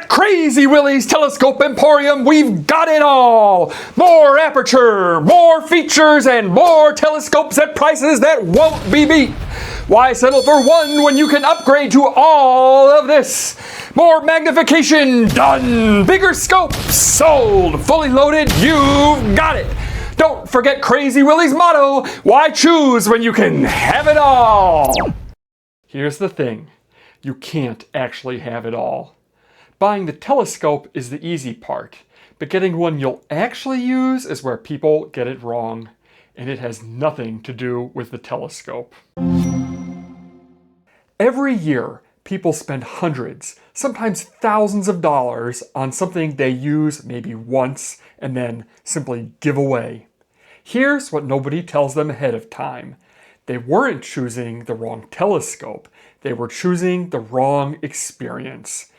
Crazy Willie's Telescope Emporium, we've got it all! More aperture, more features, and more telescopes at prices that won't be beat. Why settle for one when you can upgrade to all of this? More magnification, done! Bigger scope, sold! Fully loaded, you've got it! Don't forget Crazy Willie's motto, why choose when you can have it all? Here's the thing, you can't actually have it all. Buying the telescope is the easy part, but getting one you'll actually use is where people get it wrong, and it has nothing to do with the telescope. Every year, people spend hundreds, sometimes thousands of dollars on something they use maybe once and then simply give away. Here's what nobody tells them ahead of time. They weren't choosing the wrong telescope, they were choosing the wrong experience.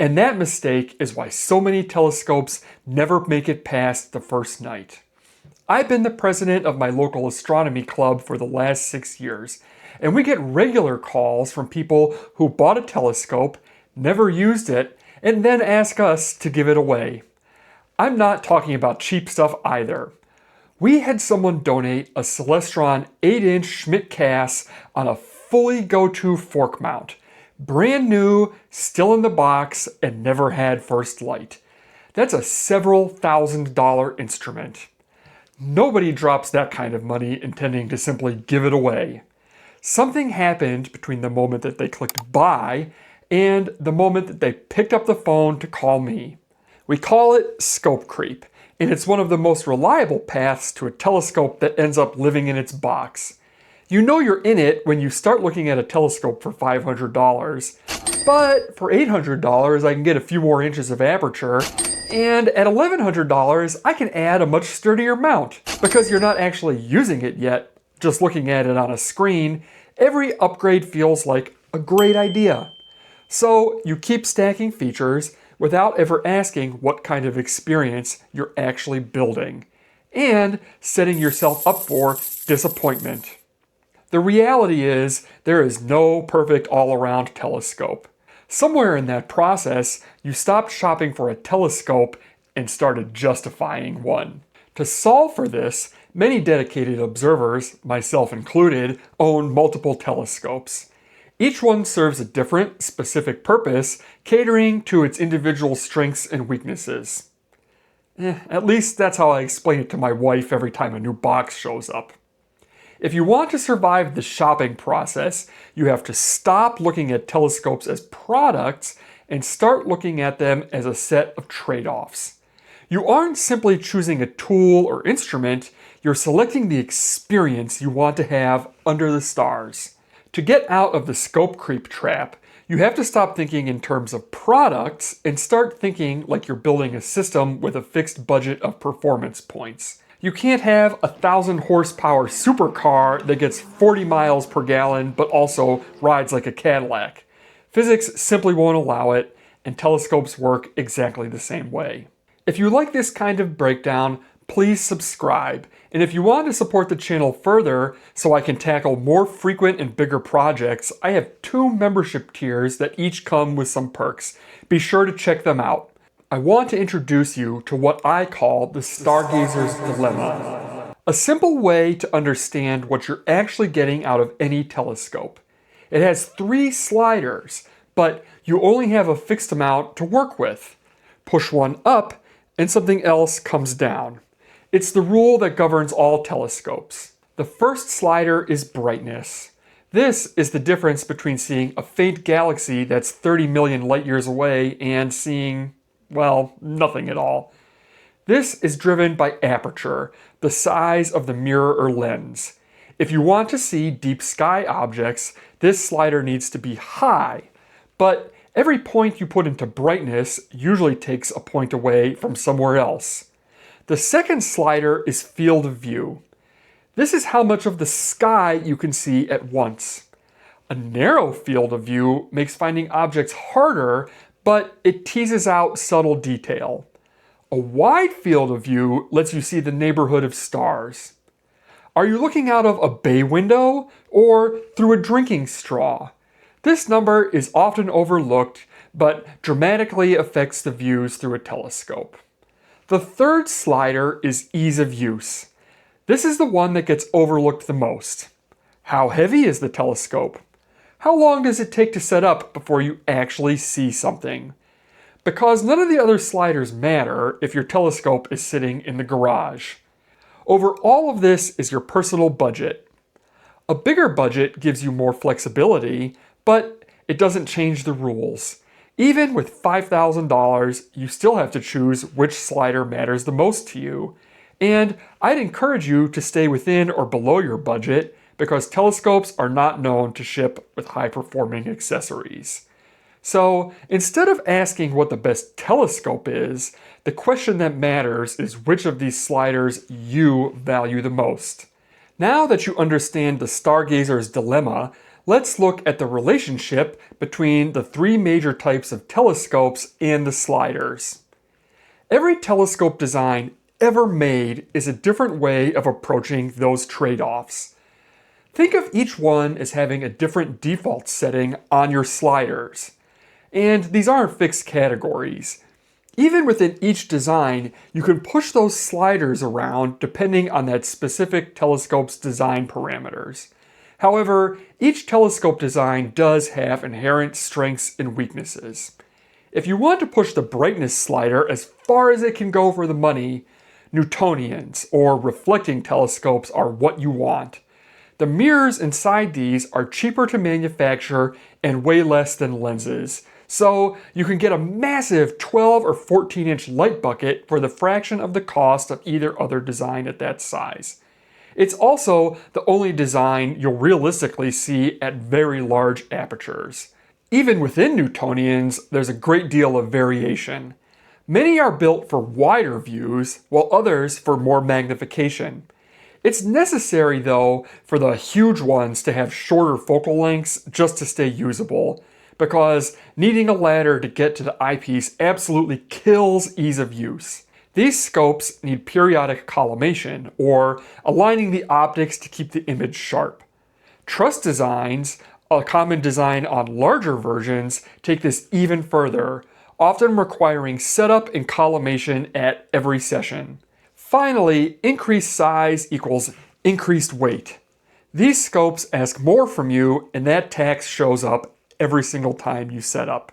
And that mistake is why so many telescopes never make it past the first night. I've been the president of my local astronomy club for the last 6 years, and we get regular calls from people who bought a telescope, never used it, and then ask us to give it away. I'm not talking about cheap stuff either. We had someone donate a Celestron 8-inch Schmidt Cass on a fully go-to fork mount. Brand new, still in the box, and never had first light. That's a several $1,000 instrument. Nobody drops that kind of money intending to simply give it away. Something happened between the moment that they clicked buy and the moment that they picked up the phone to call me. We call it scope creep, and it's one of the most reliable paths to a telescope that ends up living in its box. You know you're in it when you start looking at a telescope for $500, but for $800 I can get a few more inches of aperture, and at $1,100 I can add a much sturdier mount. Because you're not actually using it yet, just looking at it on a screen, every upgrade feels like a great idea. So you keep stacking features without ever asking what kind of experience you're actually building, and setting yourself up for disappointment. The reality is, there is no perfect all-around telescope. Somewhere in that process, you stopped shopping for a telescope and started justifying one. To solve for this, many dedicated observers, myself included, own multiple telescopes. Each one serves a different, specific purpose, catering to its individual strengths and weaknesses. At least that's how I explain it to my wife every time a new box shows up. If you want to survive the shopping process, you have to stop looking at telescopes as products and start looking at them as a set of trade-offs. You aren't simply choosing a tool or instrument, you're selecting the experience you want to have under the stars. To get out of the scope creep trap, you have to stop thinking in terms of products and start thinking like you're building a system with a fixed budget of performance points. You can't have a 1,000 horsepower supercar that gets 40 miles per gallon but also rides like a Cadillac. Physics simply won't allow it, and telescopes work exactly the same way. If you like this kind of breakdown, please subscribe. And if you want to support the channel further so I can tackle more frequent and bigger projects, I have 2 membership tiers that each come with some perks. Be sure to check them out. I want to introduce you to what I call the Stargazer's Dilemma. A simple way to understand what you're actually getting out of any telescope. It has 3 sliders, but you only have a fixed amount to work with. Push one up and something else comes down. It's the rule that governs all telescopes. The first slider is brightness. This is the difference between seeing a faint galaxy that's 30 million light years away and seeing, well, nothing at all. This is driven by aperture, the size of the mirror or lens. If you want to see deep sky objects, this slider needs to be high, but every point you put into brightness usually takes a point away from somewhere else. The second slider is field of view. This is how much of the sky you can see at once. A narrow field of view makes finding objects harder, but it teases out subtle detail. A wide field of view lets you see the neighborhood of stars. Are you looking out of a bay window or through a drinking straw? This number is often overlooked, but dramatically affects the views through a telescope. The third slider is ease of use. This is the one that gets overlooked the most. How heavy is the telescope? How long does it take to set up before you actually see something? Because none of the other sliders matter if your telescope is sitting in the garage. Over all of this is your personal budget. A bigger budget gives you more flexibility, but it doesn't change the rules. Even with $5,000, you still have to choose which slider matters the most to you. And I'd encourage you to stay within or below your budget because telescopes are not known to ship with high-performing accessories. So instead of asking what the best telescope is, the question that matters is which of these sliders you value the most. Now that you understand the Stargazer's dilemma, let's look at the relationship between the three major types of telescopes and the sliders. Every telescope design ever made is a different way of approaching those trade-offs. Think of each one as having a different default setting on your sliders. And these aren't fixed categories. Even within each design, you can push those sliders around depending on that specific telescope's design parameters. However, each telescope design does have inherent strengths and weaknesses. If you want to push the brightness slider as far as it can go for the money, Newtonians or reflecting telescopes are what you want. The mirrors inside these are cheaper to manufacture and way less than lenses, so you can get a massive 12 or 14-inch light bucket for the fraction of the cost of either other design at that size. It's also the only design you'll realistically see at very large apertures. Even within Newtonians, there's a great deal of variation. Many are built for wider views, while others for more magnification. It's necessary, though, for the huge ones to have shorter focal lengths just to stay usable, because needing a ladder to get to the eyepiece absolutely kills ease of use. These scopes need periodic collimation, or aligning the optics to keep the image sharp. Truss designs, a common design on larger versions, take this even further, often requiring setup and collimation at every session. Finally, increased size equals increased weight. These scopes ask more from you, and that tax shows up every single time you set up.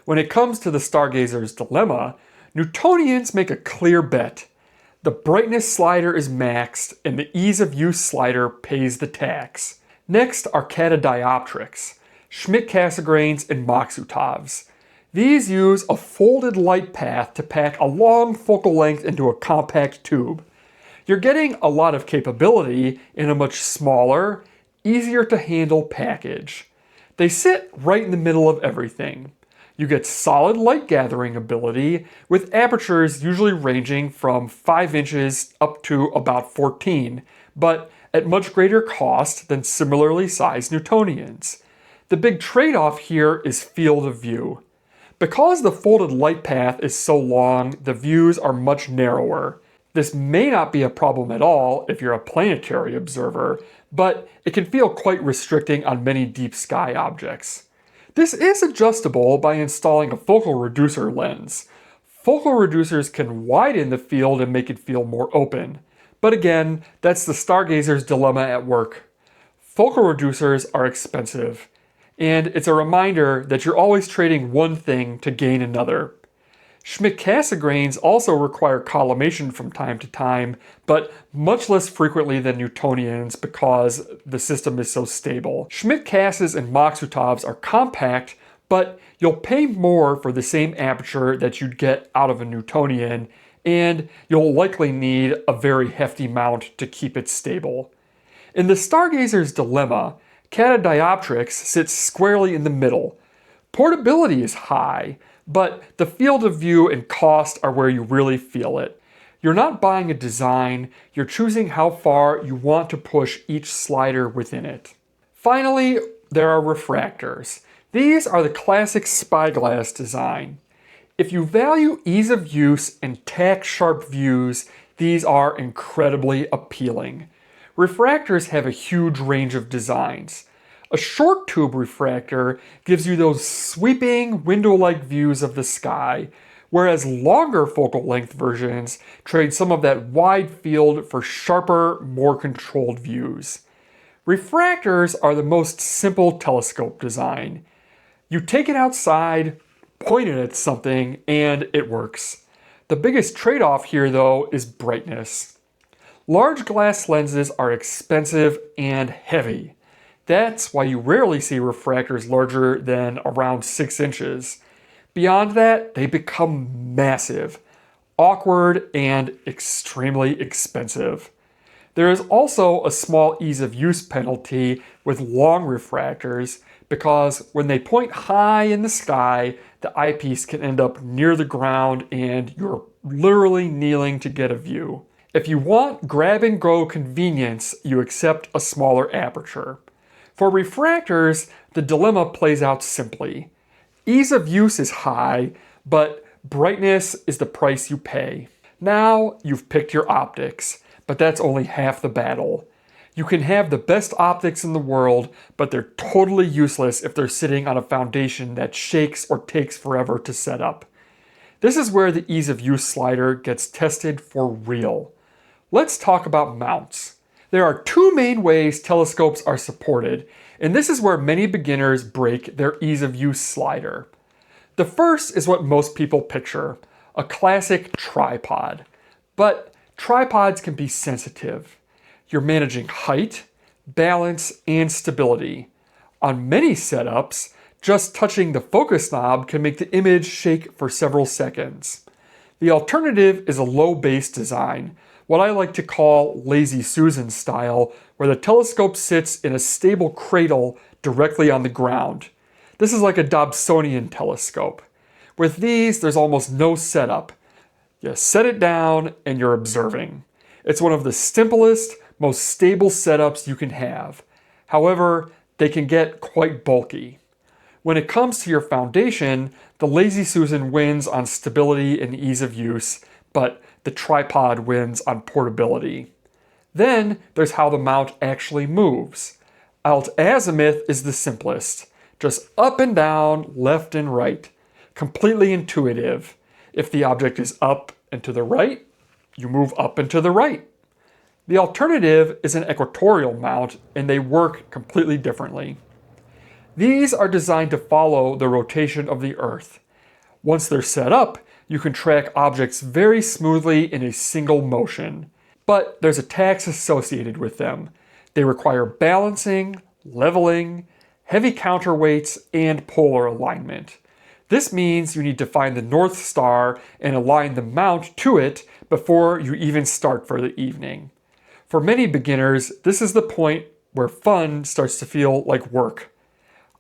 When it comes to the Stargazer's dilemma, Newtonians make a clear bet. The brightness slider is maxed, and the ease of use slider pays the tax. Next are Catadioptrics, Schmidt Cassegrains, and Maksutovs. These use a folded light path to pack a long focal length into a compact tube. You're getting a lot of capability in a much smaller, easier to handle package. They sit right in the middle of everything. You get solid light gathering ability with apertures usually ranging from 5 inches up to about 14, but at much greater cost than similarly sized Newtonians. The big trade-off here is field of view. Because the folded light path is so long, the views are much narrower. This may not be a problem at all if you're a planetary observer, but it can feel quite restricting on many deep sky objects. This is adjustable by installing a focal reducer lens. Focal reducers can widen the field and make it feel more open. But again, that's the Stargazer's dilemma at work. Focal reducers are expensive, and it's a reminder that you're always trading one thing to gain another. Schmidt Cassegrains also require collimation from time to time, but much less frequently than Newtonians because the system is so stable. Schmidt Casses and Maksutovs are compact, but you'll pay more for the same aperture that you'd get out of a Newtonian, and you'll likely need a very hefty mount to keep it stable. In the Stargazer's dilemma, Catadioptrics sits squarely in the middle. Portability is high, but the field of view and cost are where you really feel it. You're not buying a design, you're choosing how far you want to push each slider within it. Finally, there are refractors. These are the classic spyglass design. If you value ease of use and tack-sharp views, these are incredibly appealing. Refractors have a huge range of designs. A short tube refractor gives you those sweeping window-like views of the sky, whereas longer focal length versions trade some of that wide field for sharper, more controlled views. Refractors are the most simple telescope design. You take it outside, point it at something, and it works. The biggest trade-off here, though, is brightness. Large glass lenses are expensive and heavy. That's why you rarely see refractors larger than around 6 inches. Beyond that, they become massive, awkward, and extremely expensive. There is also a small ease of use penalty with long refractors because when they point high in the sky, the eyepiece can end up near the ground and you're literally kneeling to get a view. If you want grab-and-go convenience, you accept a smaller aperture. For refractors, the dilemma plays out simply. Ease of use is high, but brightness is the price you pay. Now you've picked your optics, but that's only half the battle. You can have the best optics in the world, but they're totally useless if they're sitting on a foundation that shakes or takes forever to set up. This is where the ease of use slider gets tested for real. Let's talk about mounts. There are 2 main ways telescopes are supported, and this is where many beginners break their ease of use slider. The first is what most people picture, a classic tripod. But tripods can be sensitive. You're managing height, balance, and stability. On many setups, just touching the focus knob can make the image shake for several seconds. The alternative is a low base design, what I like to call Lazy Susan style, where the telescope sits in a stable cradle directly on the ground. This is like a Dobsonian telescope. With these, there's almost no setup. You set it down and you're observing. It's one of the simplest, most stable setups you can have. However, they can get quite bulky. When it comes to your foundation, the Lazy Susan wins on stability and ease of use, but the tripod wins on portability. Then there's how the mount actually moves. Alt-azimuth is the simplest. Just up and down, left and right. Completely intuitive. If the object is up and to the right, you move up and to the right. The alternative is an equatorial mount, and they work completely differently. These are designed to follow the rotation of the Earth. Once they're set up, you can track objects very smoothly in a single motion. But there's a tax associated with them. They require balancing, leveling, heavy counterweights, and polar alignment. This means you need to find the North Star and align the mount to it before you even start for the evening. For many beginners, this is the point where fun starts to feel like work.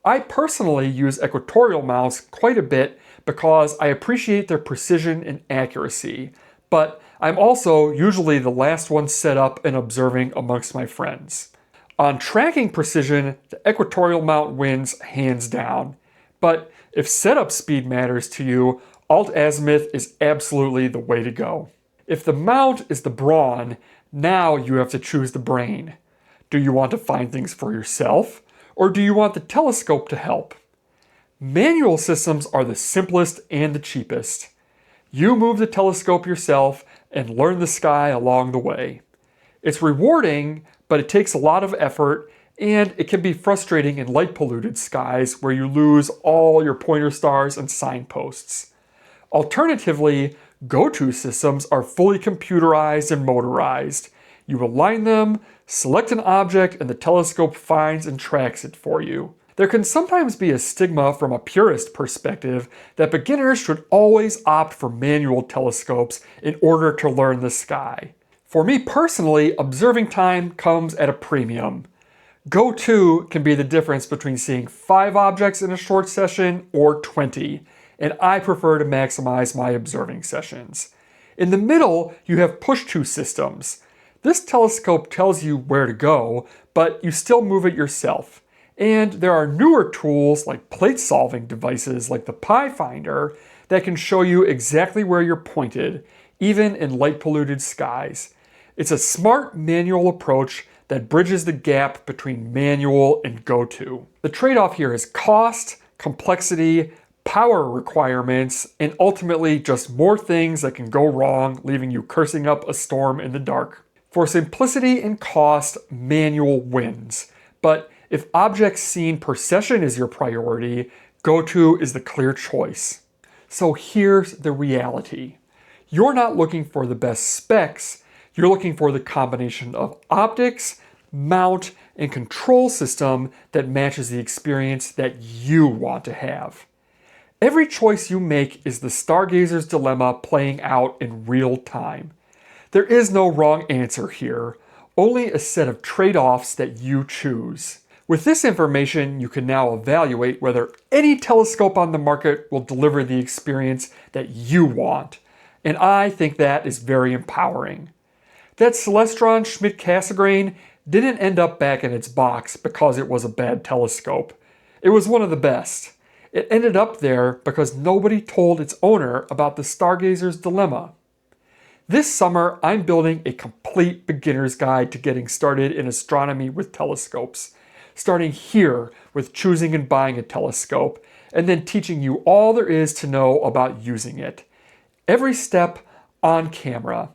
I personally use equatorial mounts quite a bit because I appreciate their precision and accuracy, but I'm also usually the last one set up and observing amongst my friends. On tracking precision, the equatorial mount wins hands down, but if setup speed matters to you, alt-azimuth is absolutely the way to go. If the mount is the brawn, now you have to choose the brain. Do you want to find things for yourself, or do you want the telescope to help? Manual systems are the simplest and the cheapest. You move the telescope yourself and learn the sky along the way. It's rewarding, but it takes a lot of effort, and it can be frustrating in light-polluted skies where you lose all your pointer stars and signposts. Alternatively, go-to systems are fully computerized and motorized. You align them, select an object, and the telescope finds and tracks it for you. There can sometimes be a stigma from a purist perspective that beginners should always opt for manual telescopes in order to learn the sky. For me personally, observing time comes at a premium. Go-to can be the difference between seeing 5 objects in a short session or 20, and I prefer to maximize my observing sessions. In the middle, you have push-to systems. This telescope tells you where to go, but you still move it yourself. And there are newer tools like plate-solving devices like the Pi Finder that can show you exactly where you're pointed, even in light-polluted skies. It's a smart manual approach that bridges the gap between manual and go-to. The trade-off here is cost, complexity, power requirements, and ultimately just more things that can go wrong, leaving you cursing up a storm in the dark. For simplicity and cost, manual wins. But if objects seen per session is your priority, go-to is the clear choice. So here's the reality. You're not looking for the best specs, you're looking for the combination of optics, mount, and control system that matches the experience that you want to have. Every choice you make is the Stargazer's dilemma playing out in real time. There is no wrong answer here, only a set of trade-offs that you choose. With this information, you can now evaluate whether any telescope on the market will deliver the experience that you want. And I think that is very empowering. That Celestron Schmidt Cassegrain didn't end up back in its box because it was a bad telescope. It was one of the best. It ended up there because nobody told its owner about the Stargazer's dilemma. This summer, I'm building a complete beginner's guide to getting started in astronomy with telescopes, starting here with choosing and buying a telescope, and then teaching you all there is to know about using it. Every step on camera.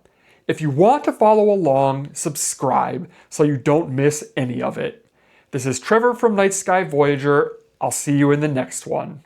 If you want to follow along, subscribe so you don't miss any of it. This is Trevor from Night Sky Voyager. I'll see you in the next one.